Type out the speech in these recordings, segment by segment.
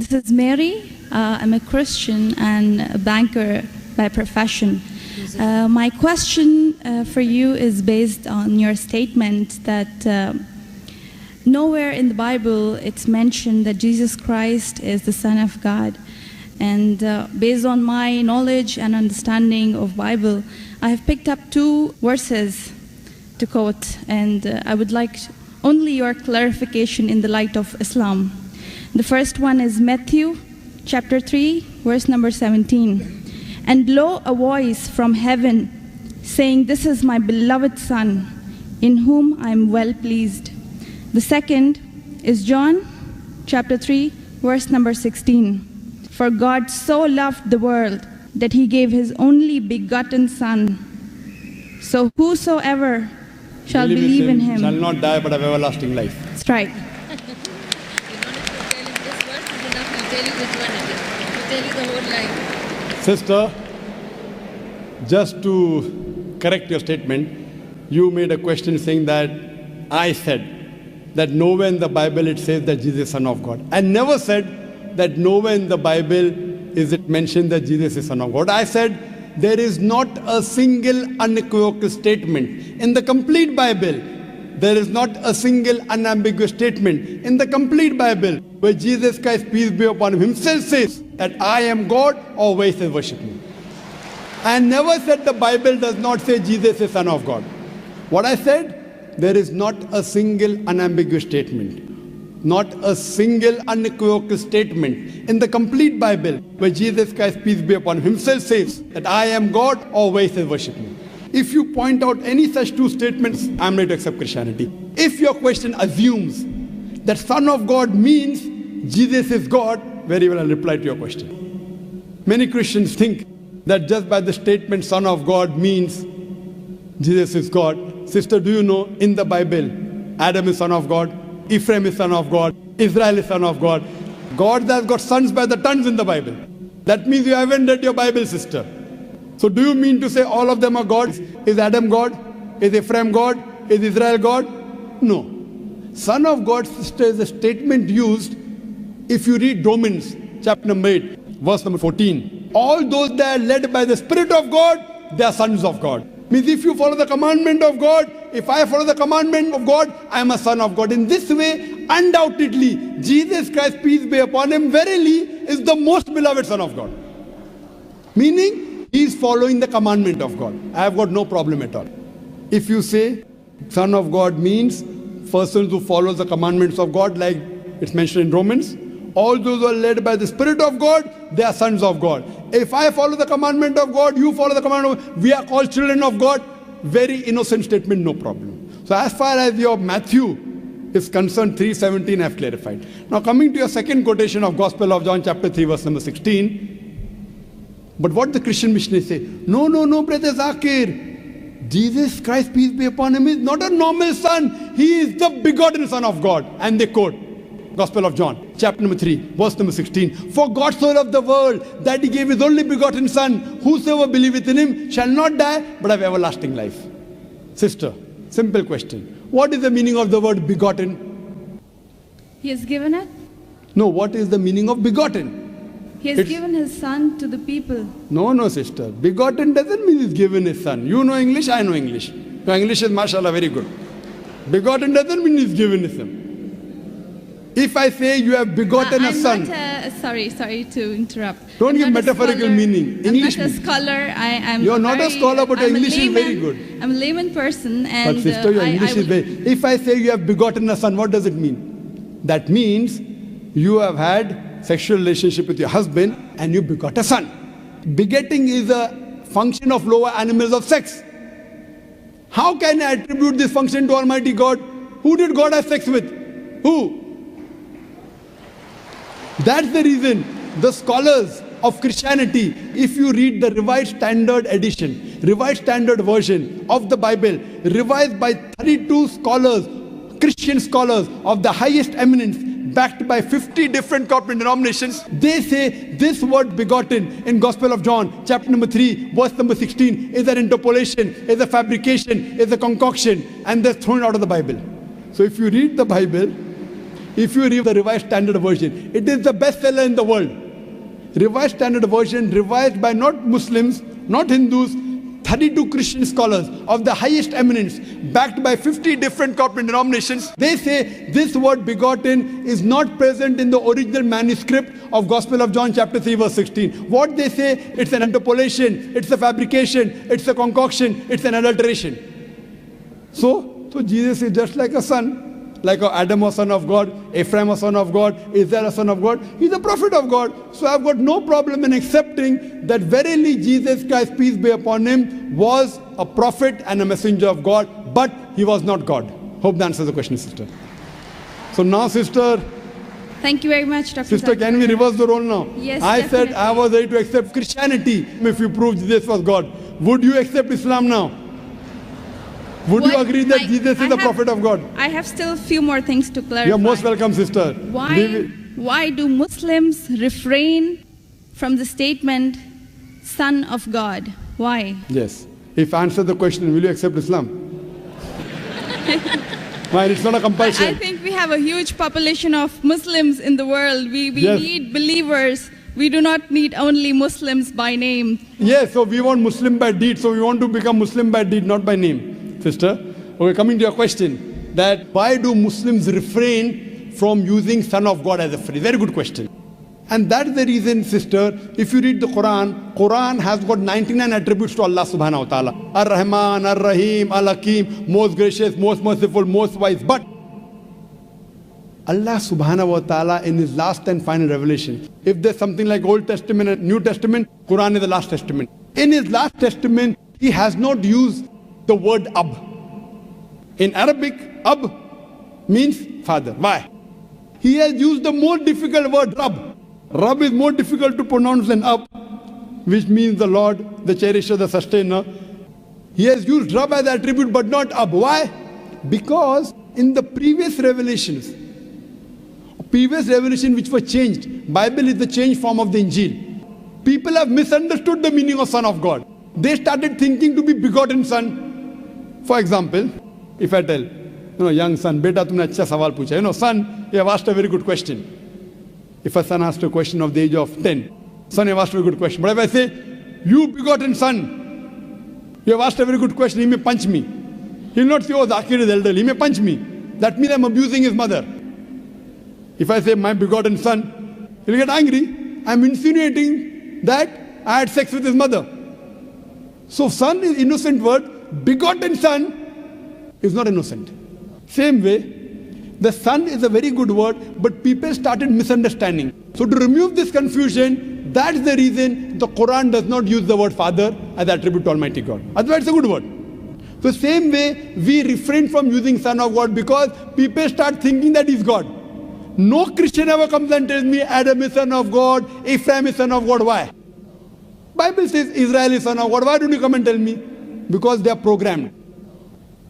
This is Mary. I'm a Christian and a banker by profession. My question for you is based on your statement that nowhere in the Bible it's mentioned that Jesus Christ is the Son of God. And based on my knowledge and understanding of Bible, I have picked up two verses to quote, and I would like only your clarification in the light of Islam. The first one is Matthew chapter 3, verse number 17. And lo, a voice from heaven saying, "This is my beloved Son, in whom I am well pleased." The second is John chapter 3, verse number 16. For God so loved the world that he gave his only begotten Son. So whosoever shall believe in him shall not die but have everlasting life. That's right. Sister, just to correct your statement, you made a question saying that I said that nowhere in the Bible it says that Jesus is Son of God. I never said that nowhere in the Bible is it mentioned that Jesus is Son of God. I said there is not a single unequivocal statement in the complete Bible. There is not a single unambiguous statement in the complete Bible where Jesus Christ, peace be upon him, himself says that I am God, or where he says worship me. I never said the Bible does not say Jesus is Son of God. What I said, there is not a single unambiguous statement, not a single unequivocal statement in the complete Bible where Jesus Christ, peace be upon him, himself says that I am God, or where he says worship me. If you point out any such two statements, I am ready to accept Christianity. If your question assumes that Son of God means Jesus is God, very well I'll reply to your question. Many Christians think that just by the statement Son of God means Jesus is God. Sister, do you know in the Bible, Adam is son of God, Ephraim is son of God, Israel is son of God. God has got sons by the tons in the Bible. That means you haven't read your Bible, sister. So do you mean to say all of them are gods? Is Adam God? Is Ephraim God? Is Israel God? No. Son of God, sister, is a statement used if you read Romans chapter number 8, verse number 14. All those that are led by the Spirit of God, they are sons of God. Means if you follow the commandment of God, if I follow the commandment of God, I am a son of God. In this way, undoubtedly, Jesus Christ, peace be upon him, verily is the most beloved Son of God. Meaning, he is following the commandment of God. I have got no problem at all. If you say Son of God means persons who follow the commandments of God, like it's mentioned in Romans, all those who are led by the Spirit of God, they are sons of God. If I follow the commandment of God, you follow the commandment of God, we are called children of God. Very innocent statement, no problem. So as far as your Matthew is concerned, 3:17 I have clarified. Now coming to your second quotation of Gospel of John chapter 3 verse number 16. But what the Christian missionaries say, no, brother Zakir, Jesus Christ, peace be upon him, is not a normal son. He is the begotten Son of God. And they quote Gospel of John, chapter number 3, verse number 16. For God so loved the world that he gave his only begotten Son. Whosoever believeth in him shall not die, but have everlasting life. Sister, simple question. What is the meaning of the word begotten? He has given it. No, what is the meaning of begotten? He has given his Son to the people. No, sister. Begotten doesn't mean he's given his Son. You know English, I know English. Your English is, mashallah, very good. Begotten doesn't mean he's given his Son. If I say you have begotten a son. Sorry to interrupt. Don't give metaphorical meaning. English. I'm not a scholar. You're not a scholar, but your English is very good. I'm a layman person. And but sister, your English is very... If I say you have begotten a son, what does it mean? That means you have had sexual relationship with your husband and you begot a son. Begetting is a function of lower animals of sex. How can I attribute this function to Almighty God? Who did God have sex with? Who? That's the reason the scholars of Christianity, if you read the Revised Standard Edition, Revised Standard Version of the Bible, revised by 32 scholars, Christian scholars of the highest eminence, backed by 50 different corporate denominations, they say this word begotten in Gospel of John, chapter number 3, verse number 16, is an interpolation, is a fabrication, is a concoction, and they're thrown out of the Bible. So if you read the Bible, If you read the Revised Standard Version, it is the bestseller in the world. Revised Standard Version, revised by not Muslims, not Hindus, 32 Christian scholars of the highest eminence, backed by 50 different corporate denominations. They say this word begotten is not present in the original manuscript of Gospel of John chapter 3 verse 16. What they say, it's an interpolation, it's a fabrication, it's a concoction, it's an adulteration. So Jesus is just like a son. Like Adam was son of God, Ephraim was son of God, Israel was son of God. He's a prophet of God. So I've got no problem in accepting that verily Jesus Christ, peace be upon him, was a prophet and a messenger of God, but he was not God. Hope that answers the question, sister. So now, sister. Thank you very much, Dr. Sister, can we reverse the role now? Yes, I definitely. said I was ready to accept Christianity if you proved Jesus was God. Would you accept Islam now? Would you agree that Jesus is the prophet of God? I have still a few more things to clarify. You're most welcome, sister. Why do Muslims refrain from the statement, Son of God? Why? Yes. If I answer the question, will you accept Islam? Fine, it's not a compulsion. I think we have a huge population of Muslims in the world. We Yes. need believers. We do not need only Muslims by name. Yes, so we want Muslim by deed. So we want to become Muslim by deed, not by name. Sister, okay, coming to your question, that why do Muslims refrain from using Son of God as a phrase? Very good question. And that's the reason, sister, if you read the Quran has got 99 attributes to Allah subhanahu wa ta'ala. Ar-Rahman, Ar-Rahim, Al-Hakim, most gracious, most merciful, most wise. But Allah subhanahu wa ta'ala in his last and final revelation, if there's something like Old Testament and New Testament, Quran is the last testament. In his last testament, he has not used the word Ab. In Arabic, Ab means father. Why? He has used the more difficult word Rab. Rab is more difficult to pronounce than Ab, which means the Lord, the cherisher, the sustainer. He has used Rab as attribute but not Ab. Why? Because in the previous revelation which were changed, Bible is the changed form of the Injil. People have misunderstood the meaning of Son of God. They started thinking to be begotten son. For example, if I tell, young son, beta tumne acha sawal pucha. Son, you have asked a very good question. If a son asked a question of the age of 10, son, you have asked a very good question. But if I say, you begotten son, you have asked a very good question, he may punch me. He will not say, oh, Zakir is elderly, he may punch me. That means I'm abusing his mother. If I say, my begotten son, he'll get angry. I'm insinuating that I had sex with his mother. So son is innocent word. Begotten son is not innocent. Same way, the son is a very good word, but people started misunderstanding. So to remove this confusion, that's the reason the Quran does not use the word father as attribute to Almighty God. Otherwise, it's a good word. So same way, we refrain from using Son of God because people start thinking that he's God. No Christian ever comes and tells me Adam is son of God, Ephraim is son of God. Why? Bible says Israel is son of God. Why don't you come and tell me? Because they are programmed.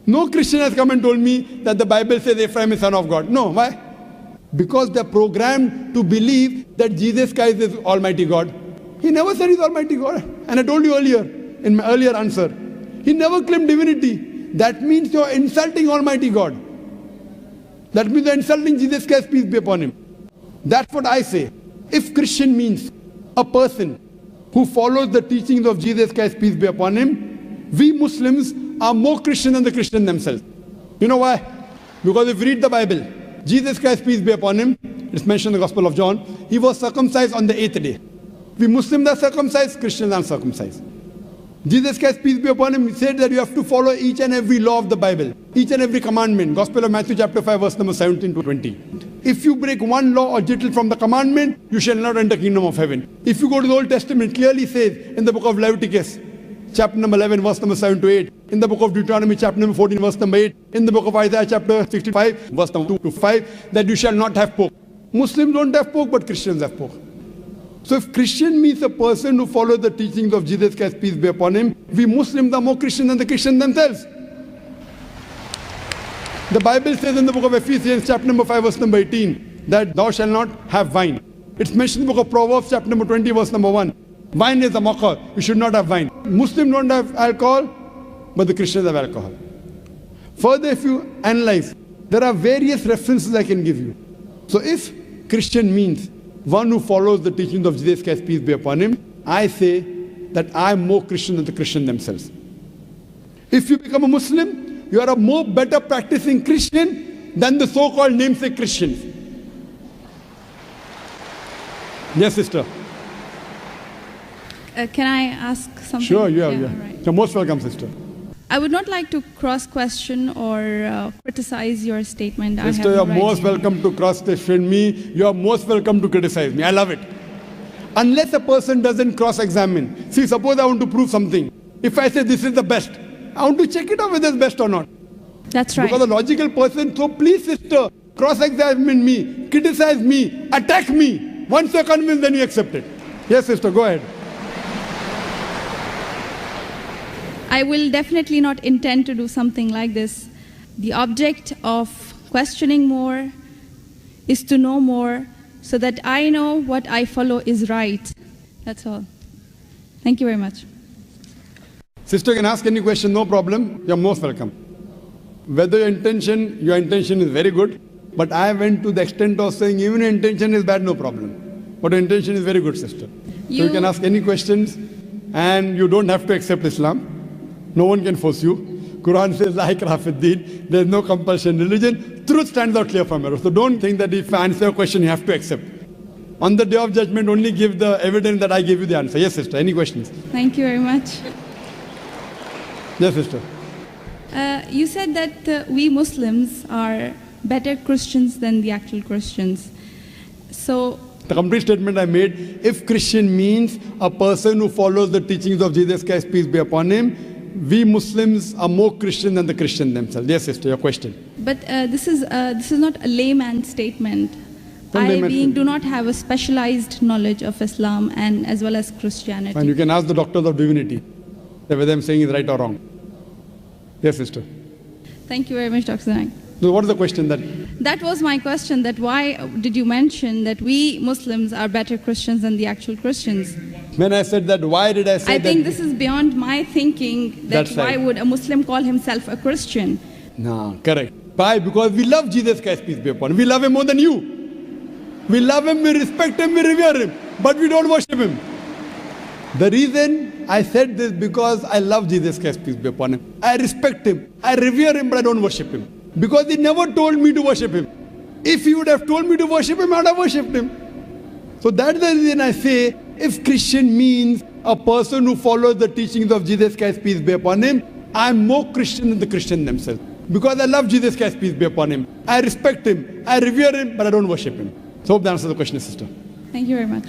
No Christian has come and told me that the Bible says Ephraim is son of God. No, why? Because they are programmed to believe that Jesus Christ is Almighty God. He never said he's Almighty God. And I told you earlier, in my earlier answer, he never claimed divinity. That means you're insulting Almighty God. That means you're insulting Jesus Christ, peace be upon him. That's what I say. If Christian means a person who follows the teachings of Jesus Christ, peace be upon him, we Muslims are more Christian than the Christians themselves. You know why? Because if you read the Bible, Jesus Christ, peace be upon him, it's mentioned in the Gospel of John, he was circumcised on the 8th day. We Muslims are circumcised, Christians are circumcised. Jesus Christ, peace be upon him, said that you have to follow each and every law of the Bible, each and every commandment. Gospel of Matthew chapter 5 verse number 17 to 20. If you break one law or jittle from the commandment, you shall not enter the kingdom of heaven. If you go to the Old Testament, clearly says in the book of Leviticus, chapter number 11 verse number 7 to 8, in the book of Deuteronomy chapter number 14 verse number 8, in the book of Isaiah chapter 65 verse number 2 to 5, that you shall not have pork. Muslims don't have pork, but Christians have pork. So if Christian means a person who follows the teachings of Jesus Christ, peace be upon him, we Muslims are more Christian than the Christians themselves. The Bible says in the book of Ephesians chapter number 5 verse number 18 that thou shalt not have wine. It's mentioned in the book of Proverbs chapter number 20 verse number 1. Wine is a mocker. You should not have wine. Muslims don't have alcohol, but the Christians have alcohol. Further, if you analyze, there are various references I can give you. So if Christian means one who follows the teachings of Jesus Christ, peace be upon him, I say that I am more Christian than the Christian themselves. If you become a Muslim, you are a more better practicing Christian than the so-called namesake Christians. Yes, sister. Can I ask something? Sure, you are. Yeah, Yeah. right. You're most welcome, sister. I would not like to cross-question or criticize your statement. Sister, you're most welcome to cross-question me. You're most welcome to criticize me. I love it. Unless a person doesn't cross-examine. See, suppose I want to prove something. If I say this is the best, I want to check it out whether it's best or not. That's right. Because a logical person, so please, sister, cross-examine me, criticize me, attack me. Once you're convinced, then you accept it. Yes, sister, go ahead. I will definitely not intend to do something like this. The object of questioning more is to know more so that I know what I follow is right. That's all. Thank you very much. Sister can ask any question, no problem. You're most welcome. Whether your intention is very good, but I went to the extent of saying even your intention is bad, no problem. But your intention is very good, sister. So you can ask any questions and you don't have to accept Islam. No one can force you. Quran says, La ikraha fid deen. There's no compulsion in religion. Truth stands out clear from error. So don't think that if I answer a question, you have to accept. On the day of judgment, only give the evidence that I gave you the answer. Yes, sister. Any questions? Thank you very much. Yes, sister. You said that we Muslims are better Christians than the actual Christians. So the complete statement I made, if Christian means a person who follows the teachings of Jesus Christ, peace be upon him, we Muslims are more Christian than the Christian themselves. Yes, sister, your question. But this is not a layman statement. Do not have a specialized knowledge of Islam and as well as Christianity. And you can ask the doctors of divinity whether I'm saying is right or wrong. Yes, sister. Thank you very much, Dr. Naik. So what is the question then? That was my question, that why did you mention that we Muslims are better Christians than the actual Christians? When I said that, why did I say that? I think this is beyond my thinking, that That's why right. would a Muslim call himself a Christian? No, correct. Why? Because we love Jesus Christ, peace be upon him. We love him more than you. We love him, we respect him, we revere him. But we don't worship him. The reason I said this because I love Jesus Christ, peace be upon him. I respect him, I revere him, but I don't worship him. Because he never told me to worship him. If he would have told me to worship him, I would have worshipped him. So that's the reason I say, if Christian means a person who follows the teachings of Jesus Christ, peace be upon him, I am more Christian than the Christian themselves. Because I love Jesus Christ, peace be upon him. I respect him, I revere him, but I don't worship him. So hope that answers the question, sister. Thank you very much.